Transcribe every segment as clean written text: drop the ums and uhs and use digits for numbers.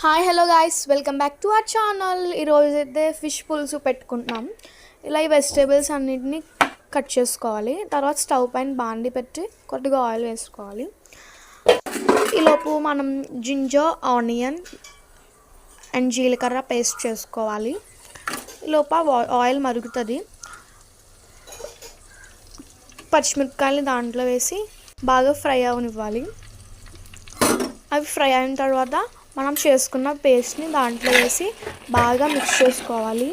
Hi hello guys, welcome back to our channel. ఈరోజు అయితే fish పులుసు పెట్టుకుంటున్నాం. ఇలా ఈ వెజిటేబుల్స్ అన్నిటిని కట్ చేసుకోవాలి. తర్వాత స్టవ్ పైన బాండి పెట్టి కొద్దిగా ఆయిల్ వేసుకోవాలి. ఈలోపు మనం జింజర్, ఆనియన్ అండ్ జీలకర్ర పేస్ట్ చేసుకోవాలి. ఈలోపు ఆయిల్ మరుగుతుంది. పచ్చిమిరపకాయలు దాంట్లో వేసి బాగా ఫ్రై అవనివ్వాలి. అవి ఫ్రై అయిన తర్వాత మనం చేసుకున్న పేస్ట్ని దాంట్లో వేసి బాగా మిక్స్ చేసుకోవాలి.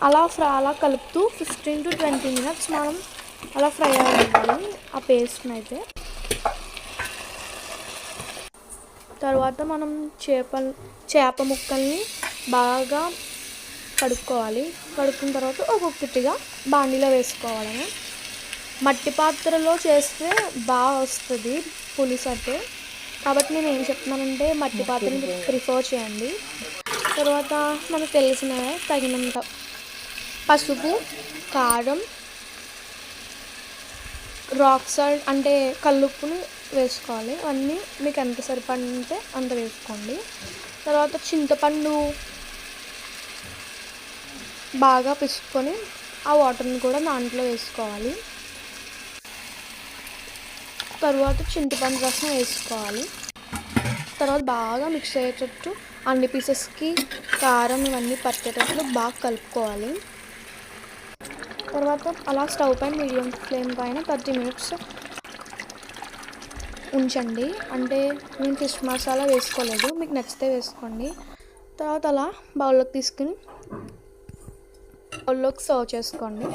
అలా కలుపుతూ 15 to 20 minutes మనం అలా ఫ్రై అవ్వాలి ఆ పేస్ట్ని అయితే. తర్వాత మనం చేప ముక్కల్ని బాగా కడుక్కోవాలి. కడుక్కున్న తర్వాత ఒక్కొక్కటిగా బాండీలో వేసుకోవాలి. మట్టి పాత్రలో చేస్తే బాగా వస్తుంది పులుసు అయితే. కాబట్టి నేను ఏం చెప్తున్నానంటే మట్టి పాత్రని ప్రిఫర్ చేయండి. తర్వాత మనకు తెలిసిన తగినంత పసుపు, కారం, రాక్ సాల్ట్ అంటే కల్లుప్పుని వేసుకోవాలి. అన్నీ మీకు ఎంత సరిపడితే అంత వేసుకోండి. తర్వాత చింతపండు బాగా పిసుకొని ఆ వాటర్ని కూడా దాంట్లో వేసుకోవాలి. తర్వాత చింతపండు రసం వేసుకోవాలి. తర్వాత బాగా మిక్స్ అయ్యేటట్టు అన్ని పీసెస్కి కారం ఇవన్నీ పట్టేటట్లు బాగా కలుపుకోవాలి. తర్వాత అలా స్టవ్ పైన మీడియం ఫ్లేమ్ పైన 30 minutes ఉంచండి. అంటే నేను ఫిష్ మసాలా వేసుకోలేదు, మీకు నచ్చితే వేసుకోండి. తర్వాత అలా బౌల్లోకి తీసుకుని బౌల్లోకి సర్వ్ చేసుకోండి.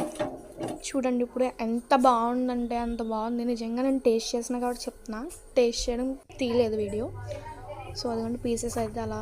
చూడండి ఇప్పుడు ఎంత బాగుందంటే అంత బాగుంది. నిజంగా నేను టేస్ట్ చేసిన కాబట్టి చెప్తున్నా, టేస్ట్ చేయడం తీయలేదు వీడియో. సో అదిగోండి పీసెస్ అయితే అలా